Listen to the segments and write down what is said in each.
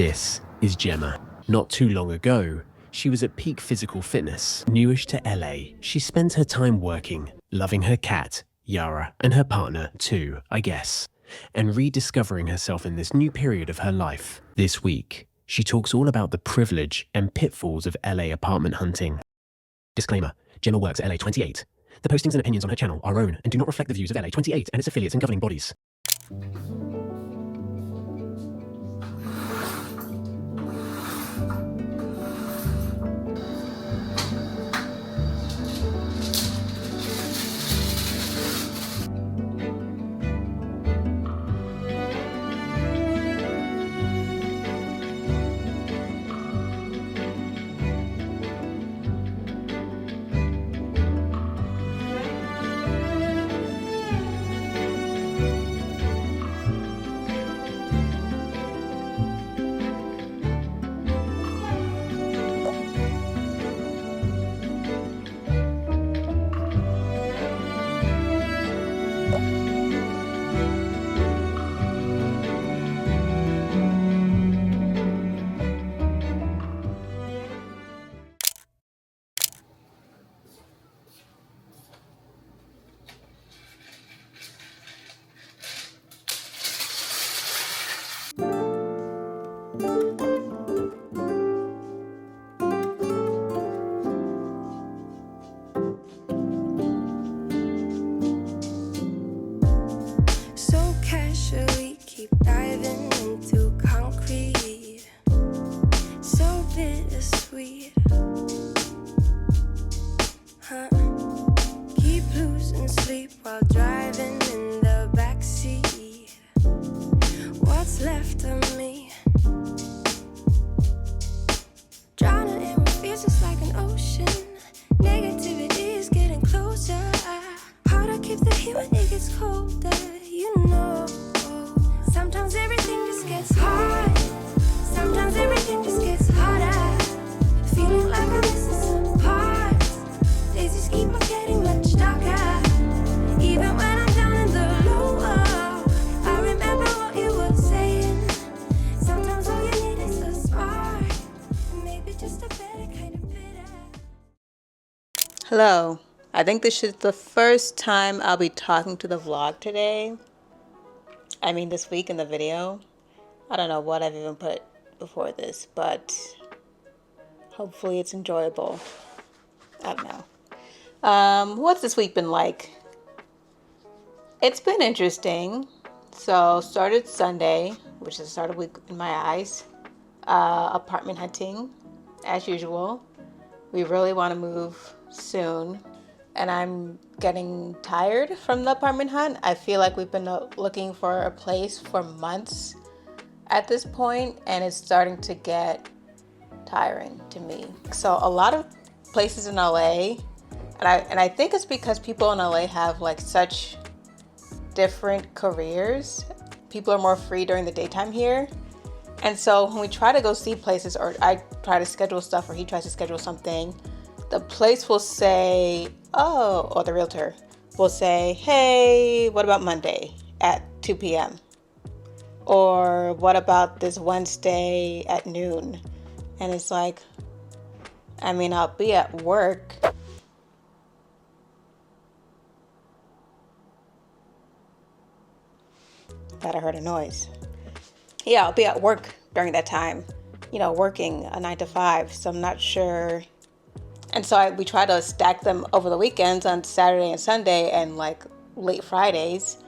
This is Gemma. Not too long ago, she was at peak physical fitness. Newish to LA, she spent her time working, loving her cat, Yara, and her partner too, I guess, and rediscovering herself in this new period of her life. This week, she talks all about the privilege and pitfalls of LA apartment hunting. Disclaimer, Gemma works at LA 28. The postings and opinions on her channel are her own and do not reflect the views of LA 28 and its affiliates and governing bodies. Hello, I think this is the first time I'll be talking to the vlog today. I mean this week in the video. I don't know what I've even put before this, but hopefully it's enjoyable. I don't know. What's this week been like? It's been interesting. So started Sunday, which is the start of the week in my eyes. Apartment hunting, as usual. We really want to move soon, and I'm getting tired from the apartment hunt. I feel like we've been looking for a place for months at this point, and it's starting to get tiring to me. So a lot of places in LA, and I think it's because people in LA have like such different careers. People are more free during the daytime here, and so when we try to go see places, or I try to schedule stuff, or he tries to schedule something, the place will say, or the realtor will say, hey, what about Monday at 2 p.m.? Or what about this Wednesday at noon? And it's like, I mean, I'll be at work. Thought I heard a noise. Yeah, I'll be at work during that time, working a 9 to 5. So I'm not sure. And so we try to stack them over the weekends on Saturday and Sunday and like late Fridays.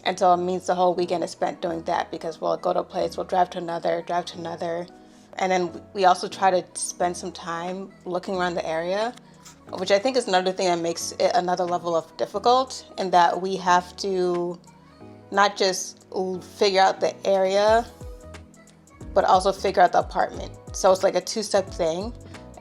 And so it means the whole weekend is spent doing that, because we'll go to a place, we'll drive to another. And then we also try to spend some time looking around the area, which I think is another thing that makes it another level of difficult, in that we have to not just figure out the area, but also figure out the apartment. So it's like a two-step thing.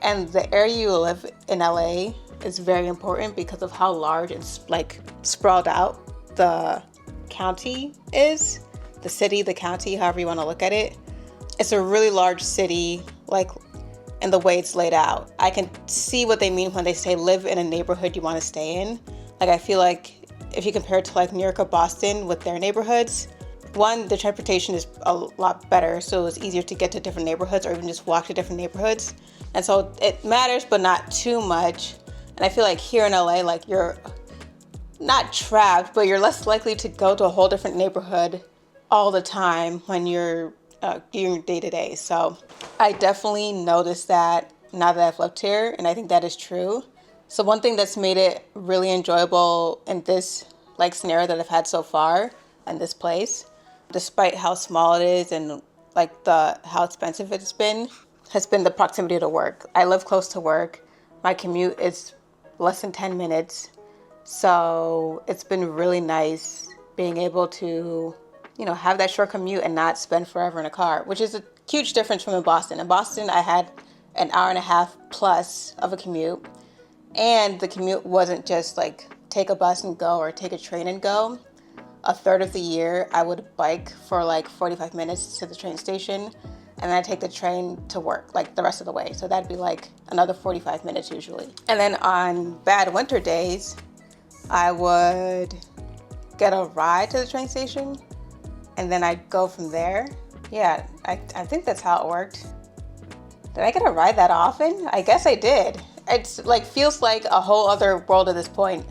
And the area you live in LA is very important because of how large and like sprawled out the county is. The city, the county, however you want to look at it. It's a really large city, like in the way it's laid out. I can see what they mean when they say live in a neighborhood you want to stay in. Like I feel like if you compare it to like New York or Boston with their neighborhoods, One, the transportation is a lot better, so it's easier to get to different neighborhoods or even just walk to different neighborhoods. And so it matters, but not too much. And I feel like here in LA, like you're not trapped, but you're less likely to go to a whole different neighborhood all the time when you're doing your day-to-day. So I definitely noticed that now that I've lived here, and I think that is true. So one thing that's made it really enjoyable in this like scenario that I've had so far in this place, despite how small it is and like how expensive it's been, has been the proximity to work. I live close to work. My commute is less than 10 minutes. So it's been really nice being able to, have that short commute and not spend forever in a car, which is a huge difference from in Boston. In Boston, I had an hour and a half plus of a commute. And the commute wasn't just like take a bus and go or take a train and go. A third of the year, I would bike for like 45 minutes to the train station, and then I take the train to work like the rest of the way. So that'd be like another 45 minutes usually. And then on bad winter days, I would get a ride to the train station, and then I'd go from there. Yeah, I think that's how it worked. Did I get a ride that often? I guess I did. It's like feels like a whole other world at this point.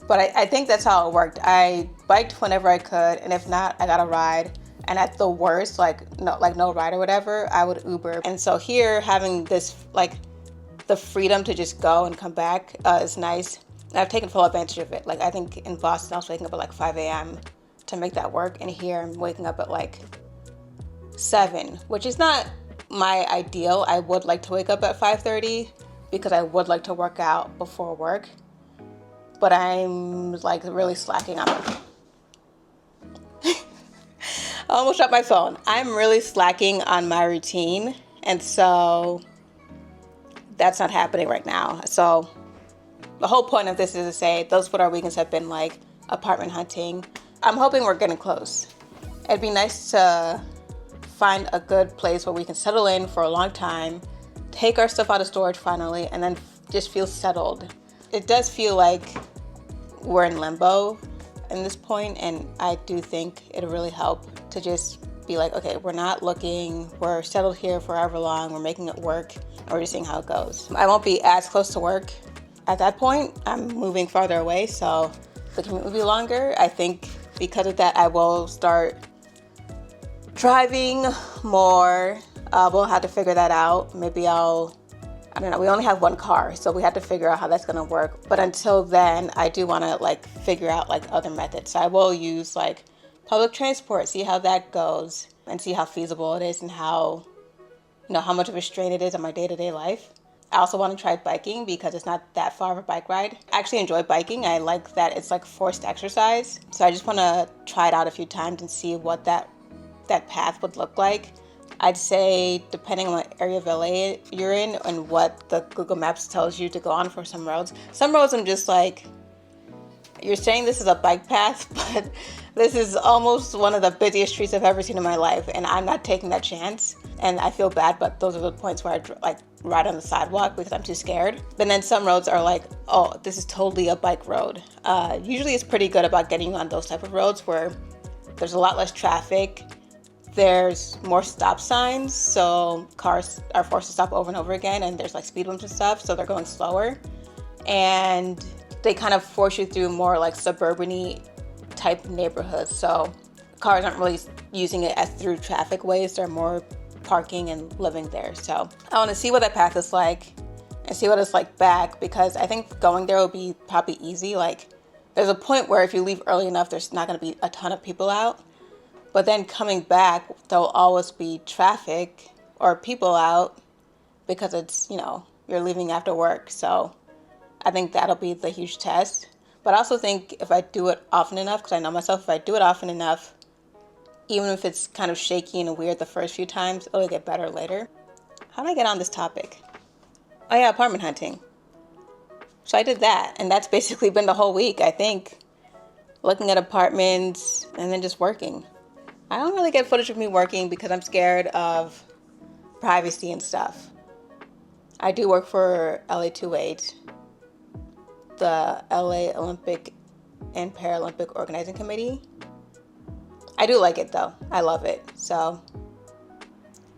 But I think that's how it worked. I biked whenever I could, and if not, I got a ride. And at the worst, no ride or whatever, I would Uber. And so here, having this like the freedom to just go and come back is nice. And I've taken full advantage of it. Like I think in Boston, I was waking up at like 5 a.m. to make that work, and here I'm waking up at like 7, which is not my ideal. I would like to wake up at 5:30 because I would like to work out before work. But I'm like really slacking on it. I almost dropped my phone. I'm really slacking on my routine, and so that's not happening right now. So the whole point of this is to say those what our weekends have been like apartment hunting. I'm hoping we're getting close. It'd be nice to find a good place where we can settle in for a long time, take our stuff out of storage finally, and then just feel settled. It does feel like we're in limbo in this point, and I do think it'll really help to just be like, okay, we're not looking, we're settled here forever long, we're making it work, and we're just seeing how it goes. I won't be as close to work at that point. I'm moving farther away, so the commute will be longer. I think because of that, I will start driving more. We'll have to figure that out. Maybe I don't know, we only have one car, so we have to figure out how that's gonna work. But until then, I do wanna like figure out like other methods. So I will use like public transport, see how that goes, and see how feasible it is and how much of a strain it is on my day-to-day life. I also want to try biking because it's not that far of a bike ride. I actually enjoy biking. I like that it's like forced exercise. So I just want to try it out a few times and see what that path would look like. I'd say depending on what area of LA you're in and what the Google Maps tells you to go on for some roads. Some roads I'm just like, you're saying this is a bike path, but this is almost one of the busiest streets I've ever seen in my life, and I'm not taking that chance. And I feel bad, but those are the points where I like ride on the sidewalk because I'm too scared. But then some roads are like, oh, this is totally a bike road. Usually it's pretty good about getting on those type of roads where there's a lot less traffic. There's more stop signs, so cars are forced to stop over and over again, and there's like speed bumps and stuff, so they're going slower. And they kind of force you through more like suburban-y type neighborhoods, so cars aren't really using it as through traffic ways. They're more parking and living there. So I want to see what that path is like and see what it's like back, because I think going there will be probably easy. Like there's a point where if you leave early enough, there's not going to be a ton of people out. But then coming back, there'll always be traffic or people out because it's, you're leaving after work. So I think that'll be the huge test. But I also think if I do it often enough, because I know myself, if I do it often enough, even if it's kind of shaky and weird the first few times, it'll get better later. How did I get on this topic? Oh yeah, apartment hunting. So I did that, and that's basically been the whole week, I think. Looking at apartments and then just working. I don't really get footage of me working because I'm scared of privacy and stuff. I do work for LA28, the LA Olympic and Paralympic Organizing Committee. I do like it though. I love it. So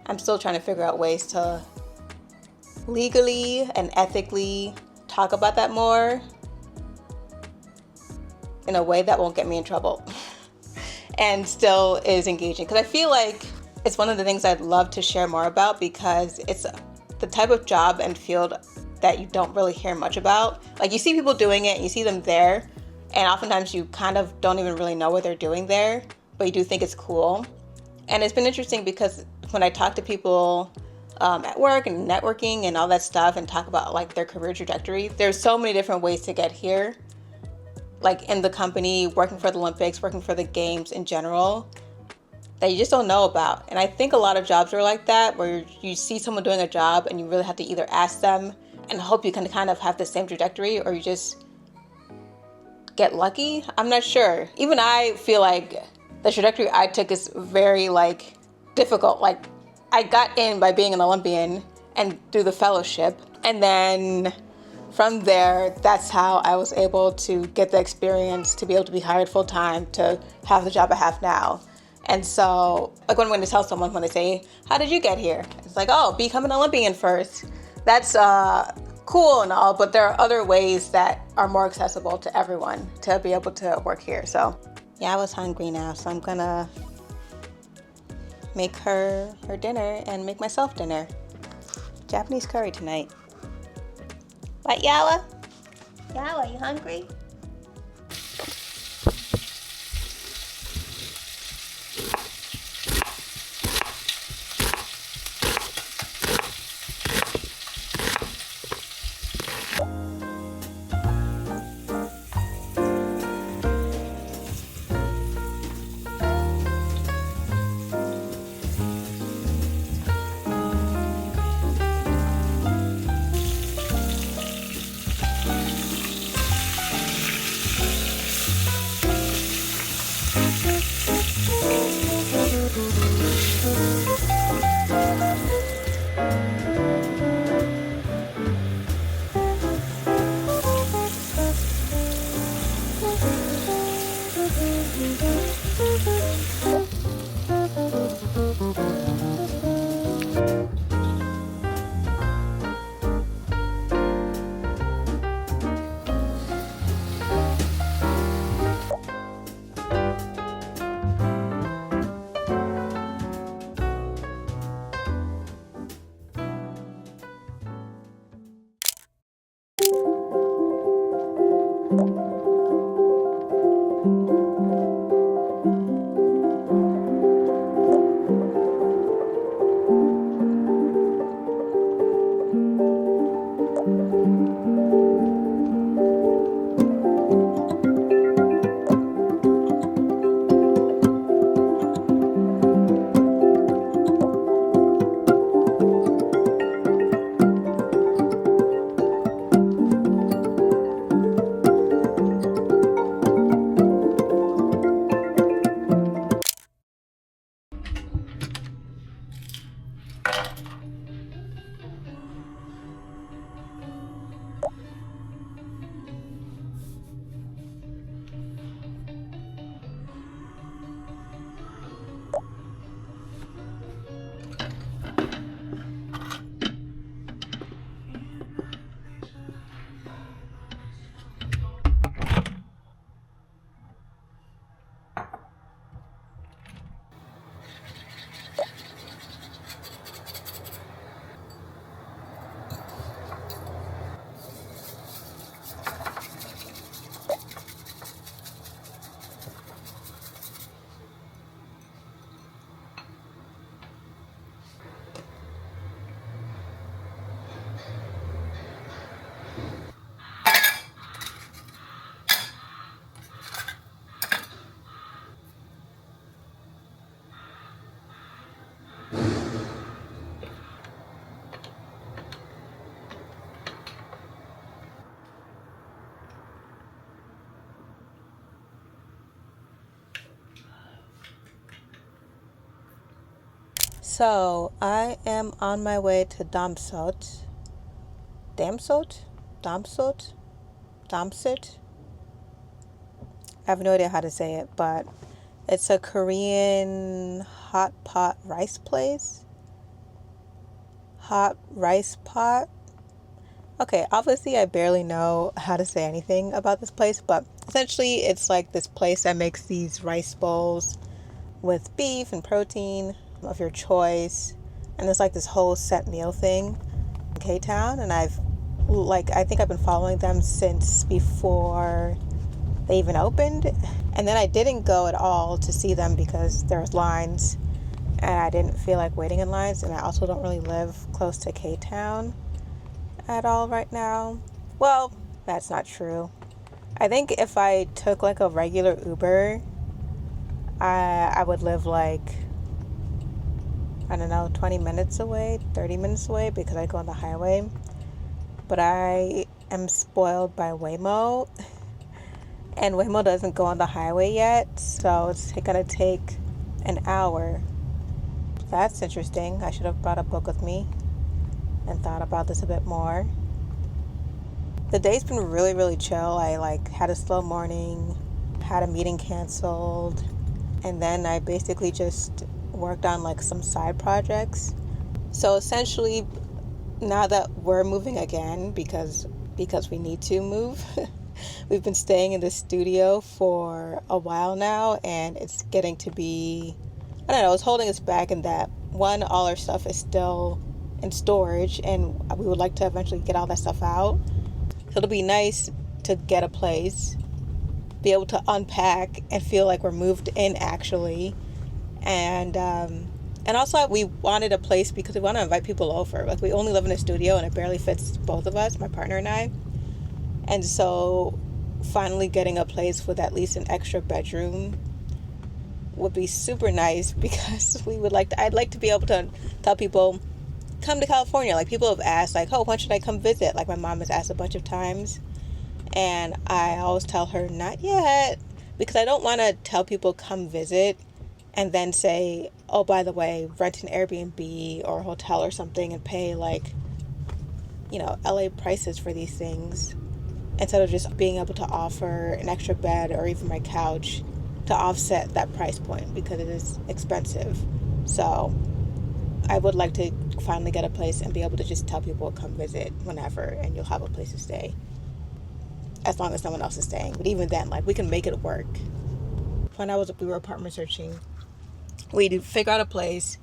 I'm still trying to figure out ways to legally and ethically talk about that more in a way that won't get me in trouble and still is engaging. Because I feel like it's one of the things I'd love to share more about, because it's the type of job and field that you don't really hear much about. Like, you see people doing it and you see them there, and oftentimes you kind of don't even really know what they're doing there, but you do think it's cool. And it's been interesting because when I talk to people at work and networking and all that stuff and talk about like their career trajectory, there's so many different ways to get here. Like in the company, working for the Olympics, working for the games in general, that you just don't know about. And I think a lot of jobs are like that, where you see someone doing a job and you really have to either ask them and hope you can kind of have the same trajectory, or you just get lucky. I'm not sure. Even I feel like the trajectory I took is very like difficult. Like, I got in by being an Olympian and through the fellowship, and then from there, that's how I was able to get the experience to be able to be hired full time, to have the job I have now. And so, like, when I'm going to tell someone, when they say, how did you get here? It's like, oh, become an Olympian first. That's cool and all, but there are other ways that are more accessible to everyone to be able to work here. So yeah, I was hungry now, so I'm gonna make her dinner and make myself dinner. Japanese curry tonight. What, Yawa? Yawa, you hungry? So I am on my way to Damsot. Damsot? Damsot? Damsot? I have no idea how to say it, but It's a Korean hot pot rice place. Hot rice pot. Okay, obviously I barely know how to say anything about this place, but essentially it's like this place that makes these rice bowls with beef and protein of your choice. And there's like this whole set meal thing in Koreatown, and I think I've been following them since before they even opened. And then I didn't go at all to see them because there was lines and I didn't feel like waiting in lines, and I also don't really live close to Koreatown at all right now. Well, that's not true. I think if I took like a regular Uber, I would live like, I don't know, 20 minutes away, 30 minutes away, because I go on the highway. But I am spoiled by Waymo, and Waymo doesn't go on the highway yet, so it's gonna take an hour. That's interesting. I should have brought a book with me and thought about this a bit more. The day's been really, really chill. I had a slow morning, had a meeting canceled, and then I basically just worked on like some side projects. So essentially, now that we're moving again, because we need to move, we've been staying in the studio for a while now, and it's getting to be, I don't know, it's holding us back in that, one, all our stuff is still in storage, and we would like to eventually get all that stuff out. So it'll be nice to get a place, be able to unpack and feel like we're moved in actually. And also we wanted a place because we want to invite people over. Like, we only live in a studio and it barely fits both of us, my partner and I. And so finally getting a place with at least an extra bedroom would be super nice, because I'd like to be able to tell people, come to California. Like, people have asked, like, oh, when should I come visit? Like, my mom has asked a bunch of times, and I always tell her not yet, because I don't want to tell people come visit and then say, oh, by the way, rent an Airbnb or a hotel or something and pay like, LA prices for these things, instead of just being able to offer an extra bed or even my couch to offset that price point, because it is expensive. So I would like to finally get a place and be able to just tell people, come visit whenever and you'll have a place to stay, as long as someone else is staying. But even then, like, we can make it work. When we were apartment searching, we'd figure out a place,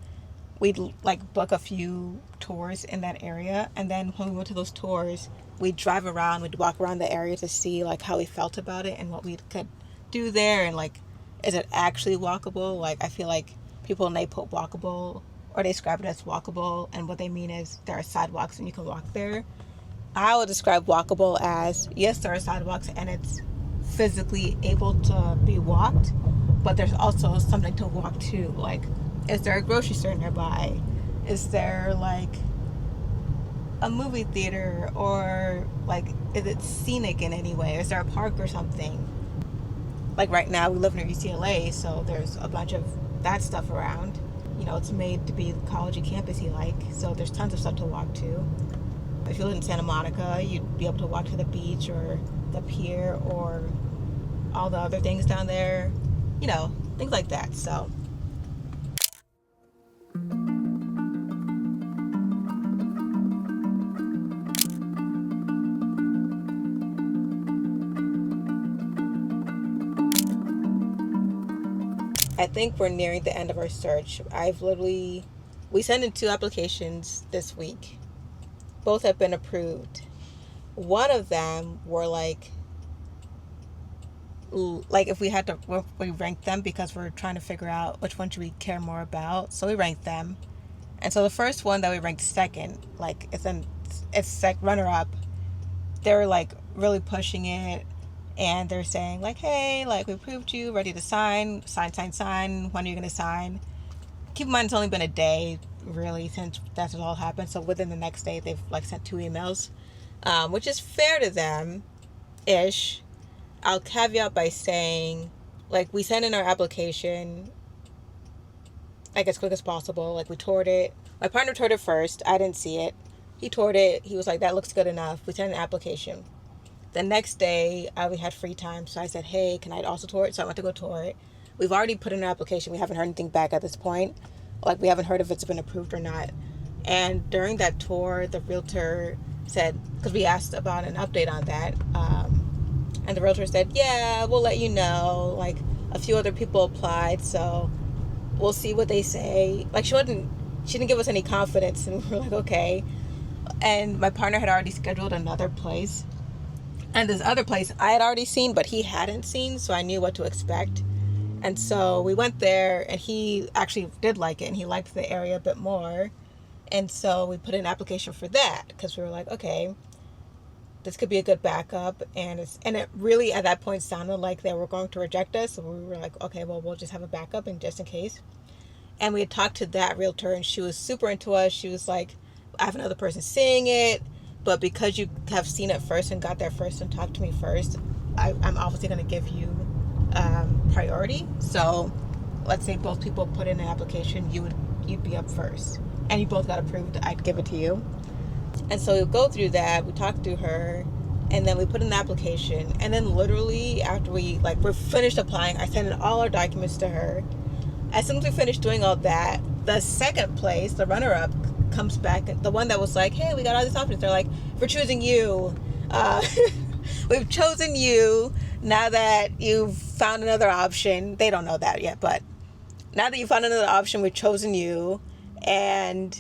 we'd like book a few tours in that area, and then when we went to those tours, we'd drive around, we'd walk around the area to see like how we felt about it and what we could do there, and like, is it actually walkable? Like, I feel like people, when they put walkable, or they describe it as walkable, and what they mean is there are sidewalks and you can walk there. I would describe walkable as, yes, there are sidewalks and it's physically able to be walked, but there's also something to walk to. Like, is there a grocery store nearby? Is there like a movie theater, or like, is it scenic in any way? Is there a park or something? Like, right now we live near UCLA, so there's a bunch of that stuff around. It's made to be the college campus-y like, so there's tons of stuff to walk to. If you live in Santa Monica, you'd be able to walk to the beach or the pier or all the other things down there, things like that. So I think we're nearing the end of our search. We sent in 2 applications this week. Both have been approved. One of them were like if we ranked them, because we're trying to figure out which one should we care more about. So we ranked them. And so the first one that we ranked second, like it's like runner up. They're like really pushing it, and they're saying like, hey, like, we approved you, ready to sign. When are you gonna sign? Keep in mind, it's only been a day really since that's all happened. So within the next day, they've like sent 2 emails, which is fair to them ish. I'll caveat by saying, like, we sent in our application like as quick as possible. Like, we toured it. My partner toured it first. I didn't see it. He toured it. He was like, that looks good enough. We sent an application. The next day, we had free time, so I said, hey, can I also tour it? So I went to go tour it. we've already put in an application. We haven't heard anything back at this point. Like, we haven't heard if it's been approved or not. And during that tour, the realtor said, because we asked about an update on that, and the realtor said, yeah, we'll let you know. Like, a few other people applied, so we'll see what they say. Like, she didn't give us any confidence, and we were like, okay. And my partner had already scheduled another place. And this other place I had already seen, but he hadn't seen, so I knew what to expect. And so we went there, and he actually did like it, and he liked the area a bit more. And so we put in an application for that, because we were like, okay, this could be a good backup. And it really, at that point, sounded like they were going to reject us. So we were like, okay, well, we'll just have a backup and just in case. And we had talked to that realtor, and she was super into us. She was like, I have another person seeing it, but because you have seen it first and got there first and talked to me first, I'm obviously going to give you priority. So let's say both people put in an application, you'd be up first, and you both got approved, I'd give it to you. And so we go through that, we talk to her, and then we put in the application. And then literally after we're finished applying, I sent in all our documents to her. As soon as we finished doing all that, the second place, the runner-up, comes back, the one that was like, hey, we got all these options. They're like, we're choosing you. We've chosen you now that you've found another option. They don't know that yet, but now that you found another option, we've chosen you, and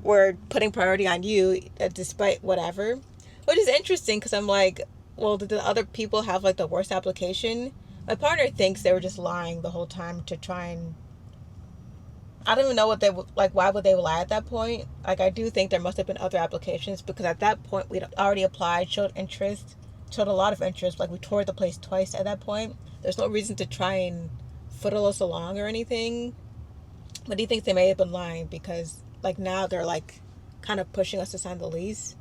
we're putting priority on you despite whatever. Which is interesting, because I'm like, well, did the other people have like the worst application? My partner thinks they were just lying the whole time to try and, I don't even know what they would, like, why would they lie at that point? Like, I do think there must have been other applications, because at that point we'd already applied, showed a lot of interest. Like, we toured the place twice at that point. There's no reason to try and fiddle us along or anything. But he thinks they may have been lying, because like now they're like kind of pushing us to sign the lease.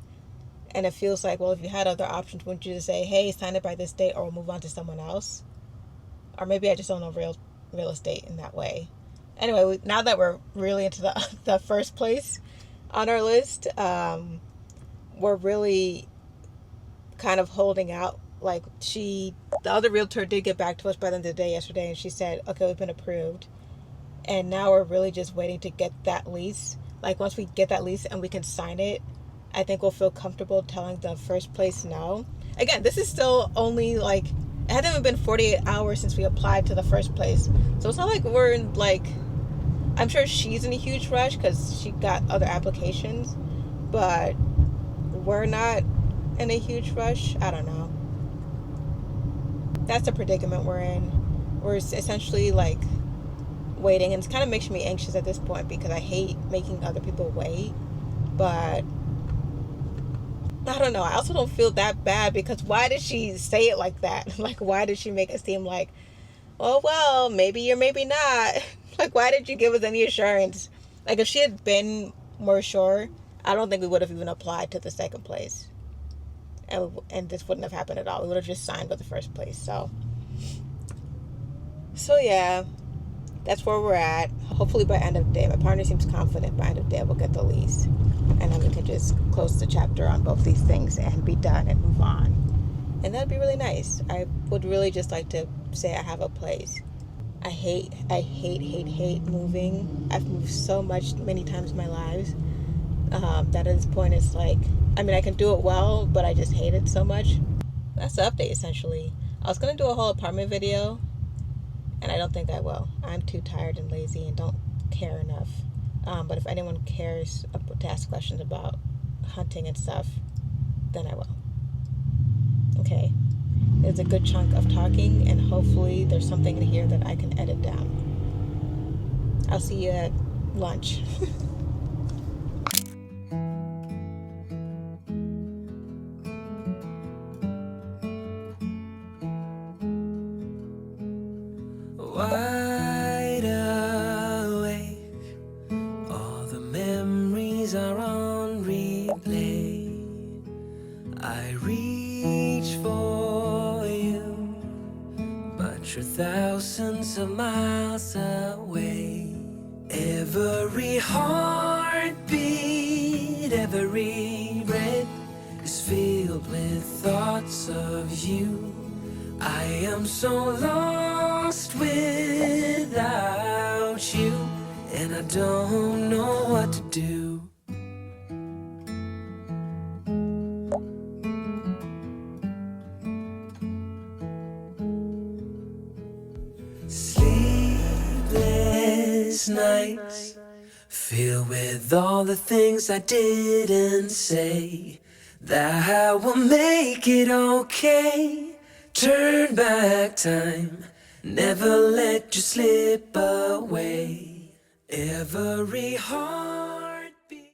And it feels like, well, if you had other options, wouldn't you just say, hey, sign it by this date or we'll move on to someone else? Or maybe I just don't know real estate in that way. Anyway, now that we're really into the first place on our list, we're really kind of holding out. Like, the other realtor did get back to us by the end of the day yesterday, and she said, okay, we've been approved. And now we're really just waiting to get that lease. Like, once we get that lease and we can sign it, I think we'll feel comfortable telling the first place no. Again, this is still only like, it hasn't even been 48 hours since we applied to the first place. So it's not like we're in, like, I'm sure she's in a huge rush because she got other applications, but we're not in a huge rush. I don't know. That's the predicament we're in. We're essentially like waiting, and it kind of makes me anxious at this point because I hate making other people wait. But I don't know. I also don't feel that bad, because why did she say it like that? Like, why did she make it seem like, oh, well, maybe or maybe not? Like, why did you give us any assurance? Like, if she had been more sure, I don't think we would have even applied to the second place. And this wouldn't have happened at all. We would have just signed with the first place. So yeah, that's where we're at. Hopefully by end of day, my partner seems confident by end of day we'll get the lease. And then we can just close the chapter on both these things and be done and move on. And that'd be really nice. I would really just like to say I have a place. I hate moving. I've moved so many times in my lives, that at this point it's like, I mean, I can do it well, but I just hate it so much. That's the update, essentially. I was going to do a whole apartment video, and I don't think I will. I'm too tired and lazy and don't care enough. But if anyone cares to ask questions about hunting and stuff, then I will. Okay. There's a good chunk of talking, and hopefully there's something in here that I can edit down. I'll see you at lunch. Wide awake, all the memories are on replay. I reach for you, but you're thousands of miles away. Every heartbeat, every breath is filled with thoughts of you. I am so lost without you, and I don't know what to do. Sleepless nights, filled with all the things I didn't say, that I will make it okay. Turn back time, never let you slip away. Every heart